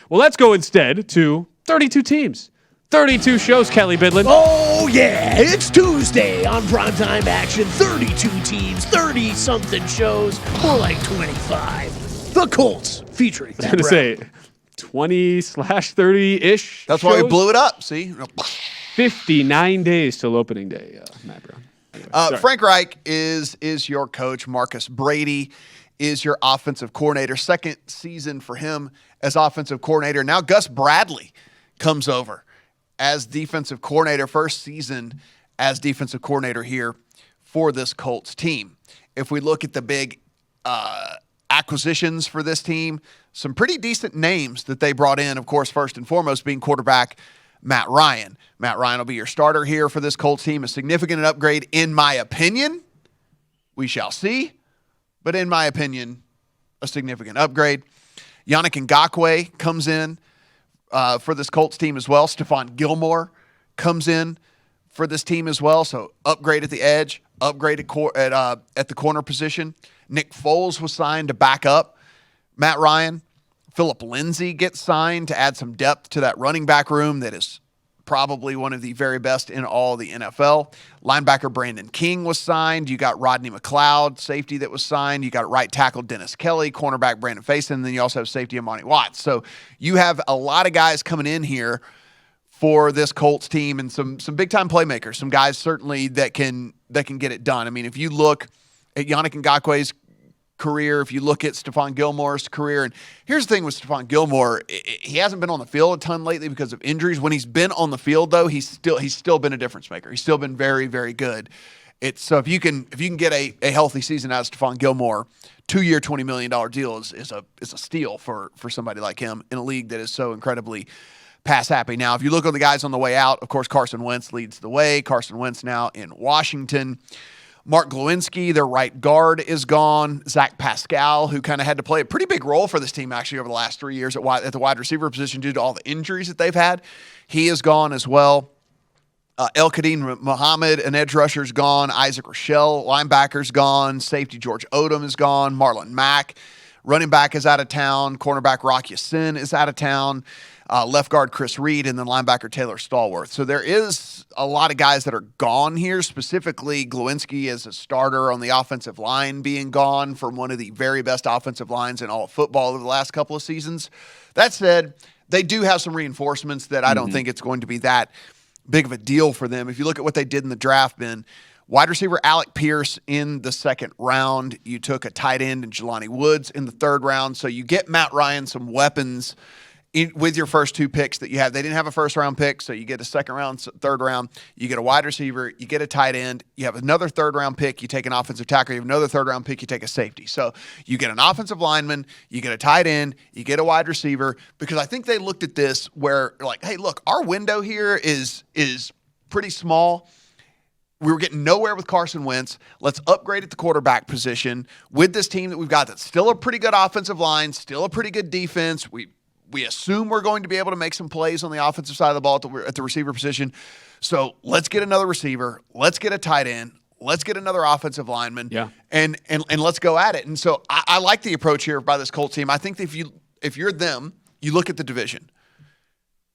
Well, let's go instead to 32 teams. 32 shows, Kelley Bydlon. Oh, yeah, it's Tuesday on Primetime Action. 32 teams, 30-something shows, more like 25. The Colts featuring I was going to say 20/30-ish. That's why we blew it up, see? 59 days till opening day, Matt Brown. Anyway, Frank Reich is your coach. Marcus Brady is your offensive coordinator. Second season for him as offensive coordinator. Now Gus Bradley comes over as defensive coordinator. First season as defensive coordinator here for this Colts team. If we look at the big acquisitions for this team, some pretty decent names that they brought in, of course, first and foremost being quarterback Matt Ryan. Matt Ryan will be your starter here for this Colts team. A significant upgrade, in my opinion. We shall see. But in my opinion, a significant upgrade. Yannick Ngakoue comes in for this Colts team as well. Stefan Gilmore comes in for this team as well. So upgrade at the edge, upgrade at the corner position. Nick Foles was signed to back up Matt Ryan. Phillip Lindsay gets signed to add some depth to that running back room that is probably one of the very best in all the NFL. Linebacker Brandon King was signed. You got Rodney McLeod, safety, that was signed. You got right tackle Dennis Kelley, cornerback Brandon Faison, and then you also have safety Amani Watts. So you have a lot of guys coming in here for this Colts team and some big-time playmakers, some guys certainly that can get it done. I mean, if you look at Yannick Ngakoue's career, if you look at Stefan Gilmore's career, and here's the thing with Stefan Gilmore, he hasn't been on the field a ton lately because of injuries. When he's been on the field, though, he's still been a difference maker. He's still been very, very good. So if you can get a healthy season out of Stefan Gilmore, 2-year, $20 million deal is a steal for somebody like him in a league that is so incredibly pass happy. Now, if you look at the guys on the way out, of course, Carson Wentz leads the way. Carson Wentz now in Washington. Mark Glowinski, their right guard, is gone. Zach Pascal, who kind of had to play a pretty big role for this team actually over the last 3 years at the wide receiver position due to all the injuries that they've had, he is gone as well. El Kadim Muhammad, an edge rusher, is gone. Isaac Rochelle, linebacker's gone. Safety George Odom is gone. Marlon Mack, running back, is out of town. Cornerback Rock Ya-Sin is out of town. Left guard Chris Reed, and then linebacker Taylor Stallworth. So there is a lot of guys that are gone here, specifically Glowinski as a starter on the offensive line being gone from one of the very best offensive lines in all of football over the last couple of seasons. That said, they do have some reinforcements that I don't think it's going to be that big of a deal for them. If you look at what they did in the draft, Ben, wide receiver Alec Pierce in the second round. You took a tight end in Jelani Woods in the third round. So you get Matt Ryan some weapons with your first two picks that you have. They didn't have a first-round pick, so you get a second-round, third-round. You get a wide receiver. You get a tight end. You have another third-round pick. You take an offensive tackle. You have another third-round pick. You take a safety. So you get an offensive lineman. You get a tight end. You get a wide receiver. Because I think they looked at this where, like, hey, look, our window here is pretty small. We were getting nowhere with Carson Wentz. Let's upgrade at the quarterback position with this team that we've got that's still a pretty good offensive line, still a pretty good defense. We assume we're going to be able to make some plays on the offensive side of the ball at the receiver position. So let's get another receiver. Let's get a tight end. Let's get another offensive lineman. Yeah. And let's go at it. And so I like the approach here by this Colts team. I think that if you're them, you look at the division.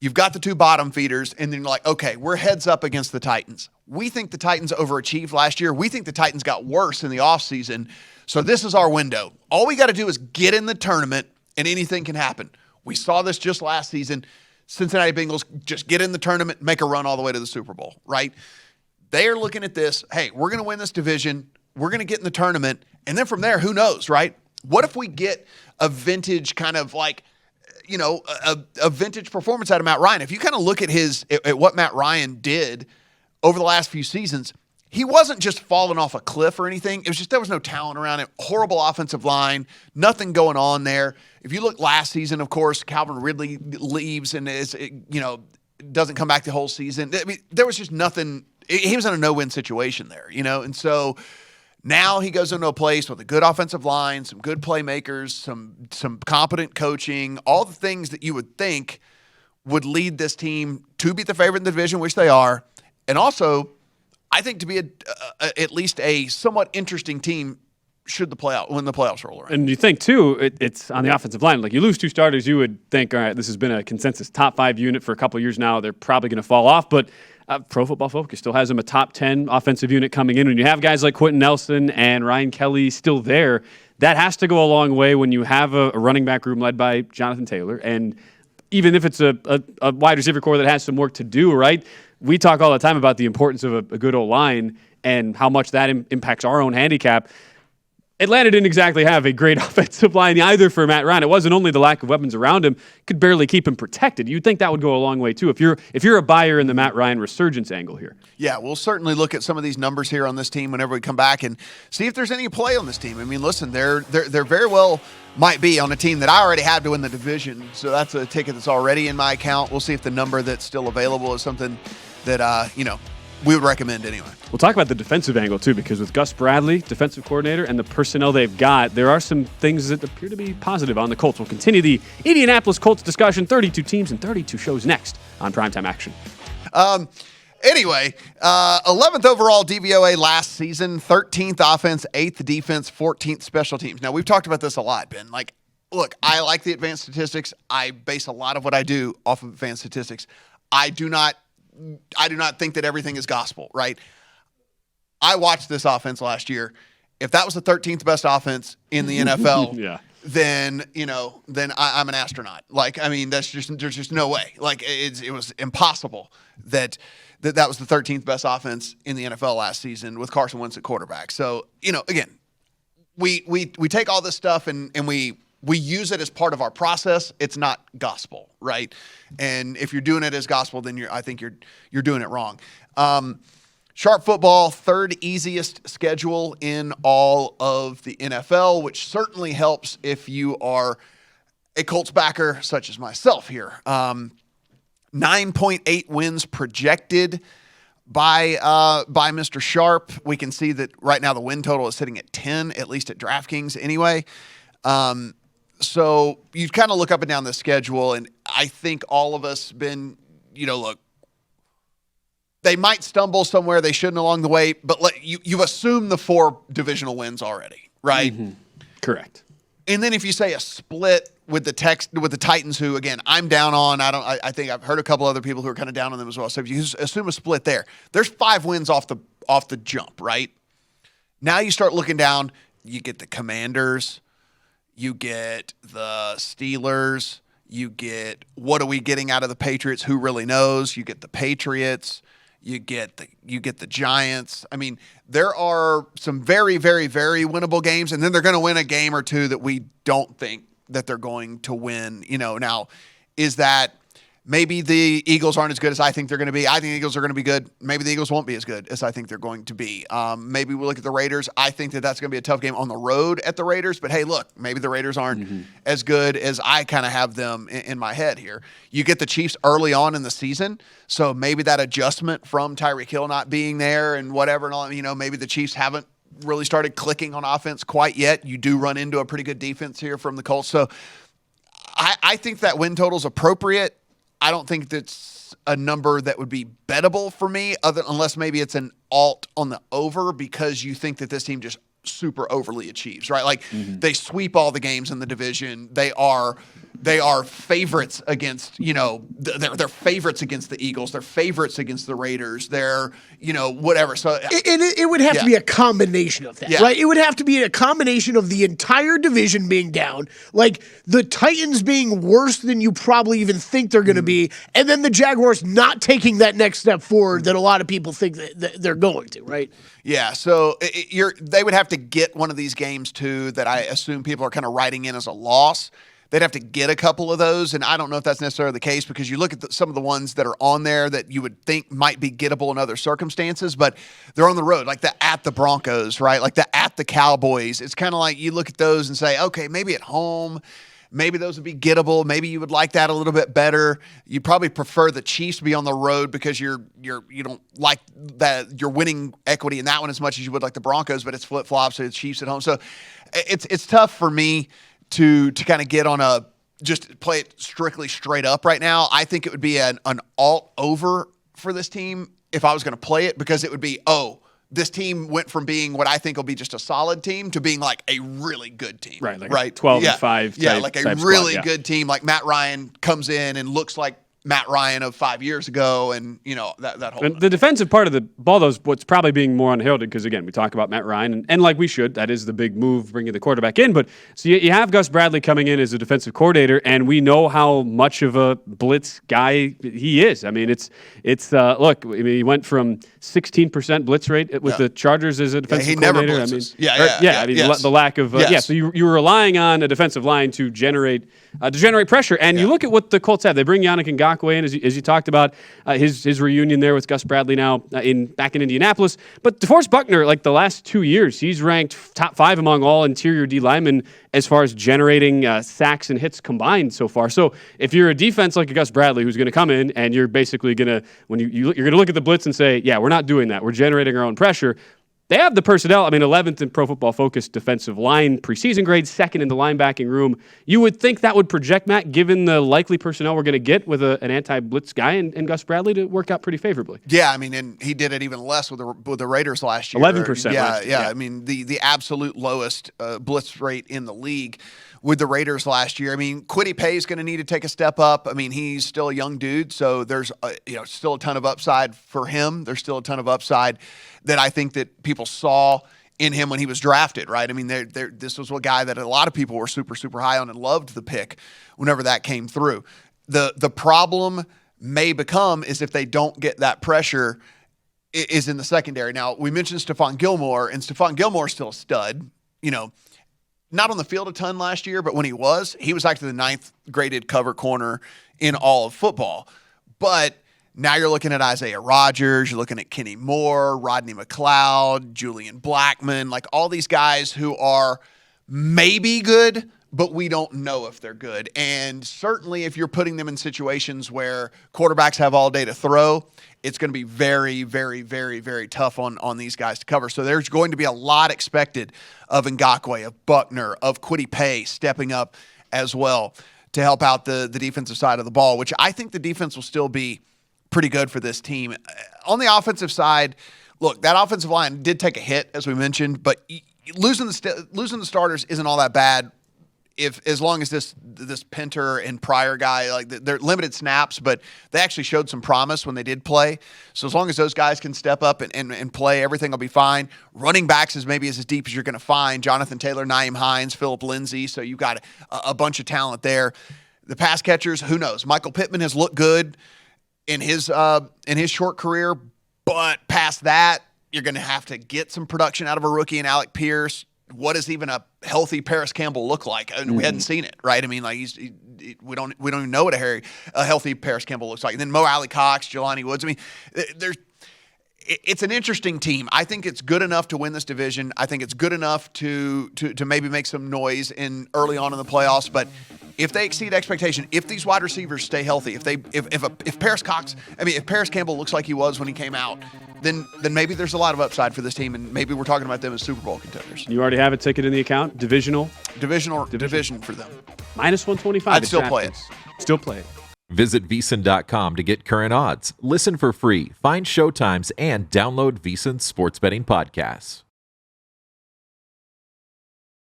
You've got the two bottom feeders, and then you're like, okay, we're heads up against the Titans. We think the Titans overachieved last year. We think the Titans got worse in the offseason. So this is our window. All we got to do is get in the tournament, and anything can happen. We saw this just last season. Cincinnati Bengals just get in the tournament, make a run all the way to the Super Bowl, right? They are looking at this, hey, we're going to win this division. We're going to get in the tournament. And then from there, who knows, right? What if we get a vintage kind of like, you know, a vintage performance out of Matt Ryan? If you kind of look at what Matt Ryan did over the last few seasons, he wasn't just falling off a cliff or anything. It was just there was no talent around it. Horrible offensive line, nothing going on there. If you look last season, of course, Calvin Ridley leaves and doesn't come back the whole season. I mean, there was just nothing. He was in a no-win situation there, you know. And so now he goes into a place with a good offensive line, some good playmakers, some competent coaching, all the things that you would think would lead this team to be the favorite in the division, which they are, and also I think to be at least a somewhat interesting team when the playoffs roll around. And you think, too, it's on the offensive line. Like, you lose 2 starters, you would think, all right, this has been a consensus top 5 unit for a couple of years now. They're probably going to fall off. But Pro Football Focus still has them a top 10 offensive unit coming in. When you have guys like Quentin Nelson and Ryan Kelley still there, that has to go a long way when you have a running back room led by Jonathan Taylor. And even if it's a wide receiver core that has some work to do, right? We talk all the time about the importance of a good O-line and how much that impacts our own handicap. Atlanta didn't exactly have a great offensive line either for Matt Ryan. It wasn't only the lack of weapons around him, could barely keep him protected. You'd think that would go a long way too if you're a buyer in the Matt Ryan resurgence angle here. Yeah, we'll certainly look at some of these numbers here on this team whenever we come back and see if there's any play on this team. I mean, listen, they're very well might be on a team that I already have to win the division, so that's a ticket that's already in my account. We'll see if the number that's still available is something that we would recommend anyway. We'll talk about the defensive angle, too, because with Gus Bradley, defensive coordinator, and the personnel they've got, there are some things that appear to be positive on the Colts. We'll continue the Indianapolis Colts discussion, 32 teams and 32 shows next on Primetime Action. Anyway, 11th overall DVOA last season, 13th offense, 8th defense, 14th special teams. Now, we've talked about this a lot, Ben. Like, look, I like the advanced statistics. I base a lot of what I do off of advanced statistics. I do not think that everything is gospel, right? I watched this offense last year. If that was the 13th best offense in the NFL, yeah. then I'm an astronaut. Like, I mean, there's just no way. Like, it was impossible that was the 13th best offense in the NFL last season with Carson Wentz at quarterback. So, again, we take all this stuff and we use it as part of our process. It's not gospel, right? And if you're doing it as gospel, then I think you're doing it wrong. Sharp Football, 3rd easiest schedule in all of the NFL, which certainly helps if you are a Colts backer such as myself here. 9.8 wins projected by Mr. Sharp. We can see that right now the win total is sitting at 10, at least at DraftKings anyway. So you kind of look up and down the schedule, and I think all of us been, look, they might stumble somewhere they shouldn't along the way, but you assume the 4 divisional wins already, right? Mm-hmm. Correct. And then if you say a split with the Titans, who again I'm down on, I think I've heard a couple other people who are kind of down on them as well. So if you assume a split there's 5 wins off the jump, right? Now you start looking down, you get the Commanders, you get the Steelers, you get what are we getting out of the Patriots? Who really knows? You get the Patriots. You get the Giants. I mean, there are some very, very, very winnable games, and then they're going to win a game or two that we don't think that they're going to win. Now, is that maybe the Eagles aren't as good as I think they're going to be? I think the Eagles are going to be good. Maybe the Eagles won't be as good as I think they're going to be. Maybe we look at the Raiders. I think that's going to be a tough game on the road at the Raiders. But, hey, look, maybe the Raiders aren't as good as I kind of have them in my head here. You get the Chiefs early on in the season, so maybe that adjustment from Tyreek Hill not being there and whatever, and all, maybe the Chiefs haven't really started clicking on offense quite yet. You do run into a pretty good defense here from the Colts. So I think that win total is appropriate. I don't think that's a number that would be bettable for me, unless maybe it's an alt on the over because you think that this team just super overly achieves, right? Like they sweep all the games in the division. They are favorites against, they're favorites against the Eagles. They're favorites against the Raiders. They're, whatever. So it would have to be a combination of that, right? It would have to be a combination of the entire division being down, like the Titans being worse than you probably even think they're going to be, and then the Jaguars not taking that next step forward that a lot of people think that they're going to, right? Yeah, so they would have to get one of these games, too, that I assume people are kind of writing in as a loss. They'd have to get a couple of those, and I don't know if that's necessarily the case because you look at some of the ones that are on there that you would think might be gettable in other circumstances, but they're on the road, like at the Broncos, right? Like at the Cowboys. It's kind of like you look at those and say, okay, maybe at home, maybe those would be gettable. Maybe you would like that a little bit better. You probably prefer the Chiefs to be on the road because you don't like that you're winning equity in that one as much as you would like the Broncos, but it's flip-flops, so it's Chiefs at home. So it's tough for me to kind of get on just play it strictly straight up right now. I think it would be an alt over for this team if I was going to play it because it would be, this team went from being what I think will be just a solid team to being like a really good team. Right. Like right. 12-5. Yeah. Type, like a type really squad, good team. Like Matt Ryan comes in and looks like Matt Ryan of 5 years ago, and that whole. And the defensive part of the ball, though, is what's probably being more unheralded because, again, we talk about Matt Ryan, and like we should, that is the big move, bringing the quarterback in. But so you have Gus Bradley coming in as a defensive coordinator, and we know how much of a blitz guy he is. I mean, it's look, I mean, he went from 16% blitz rate with the Chargers as a defensive coordinator. Never blitzes. I mean, the lack of so you were relying on a defensive line to generate pressure, and you look at what the Colts have. They bring Yannick Ngakoue in, as you talked about, his reunion there with Gus Bradley now back in Indianapolis. But DeForest Buckner, like the last 2 years, he's ranked top 5 among all interior D linemen as far as generating sacks and hits combined so far. So if you're a defense like a Gus Bradley who's going to come in and you're basically going to, when you're going to look at the blitz and say, yeah, we're not doing that. We're generating our own pressure. They have the personnel. I mean, 11th in Pro Football Focus defensive line preseason grade, 2nd in the linebacking room. You would think that would project, Matt, given the likely personnel we're going to get with an anti-blitz guy and Gus Bradley, to work out pretty favorably. Yeah, I mean, and he did it even less with the Raiders last year. 11%. Yeah. I mean, the absolute lowest blitz rate in the league with the Raiders last year. I mean, Kwity Paye is going to need to take a step up. I mean, he's still a young dude, so there's still a ton of upside for him. There's still a ton of upside that I think that people saw in him when he was drafted, right? I mean, this was a guy that a lot of people were super, super high on and loved the pick whenever that came through. The problem may become is if they don't get that pressure is in the secondary. Now, we mentioned Stefan Gilmore, and Stefan Gilmore's still a stud, not on the field a ton last year, but when he was actually the 9th graded cover corner in all of football. But now you're looking at Isaiah Rodgers, you're looking at Kenny Moore, Rodney McLeod, Julian Blackmon, like all these guys who are maybe good, but we don't know if they're good. And certainly if you're putting them in situations where quarterbacks have all day to throw, it's going to be very, very, very, very tough on these guys to cover. So there's going to be a lot expected of Ngakoue, of Buckner, of Kwity Paye stepping up as well to help out the defensive side of the ball, which I think the defense will still be pretty good for this team. On the offensive side, look, that offensive line did take a hit, as we mentioned, but losing the starters isn't all that bad. As long as this Pinter and Pryor guy, like they're limited snaps, but they actually showed some promise when they did play. So as long as those guys can step up and play, everything will be fine. Running backs is maybe as deep as you're going to find. Jonathan Taylor, Nyheim Hines, Phillip Lindsay. So you've got a bunch of talent there. The pass catchers, who knows? Michael Pittman has looked good in his short career, but past that, you're going to have to get some production out of a rookie in Alec Pierce. What does even a healthy Paris Campbell look like? I mean, we hadn't seen it, right? I mean, like we don't even know what a healthy Paris Campbell looks like. And then Mo Alie-Cox, Jelani Woods. I mean, it's an interesting team. I think it's good enough to win this division. I think it's good enough to maybe make some noise early on in the playoffs. But if they exceed expectation, if these wide receivers stay healthy, if Paris Campbell looks like he was when he came out, then maybe there's a lot of upside for this team, and maybe we're talking about them as Super Bowl contenders. You already have a ticket in the account? Division for them. Minus 125. I'd still play it. Still play it. Visit VSiN.com to get current odds, listen for free, find showtimes, and download VSiN sports betting podcasts.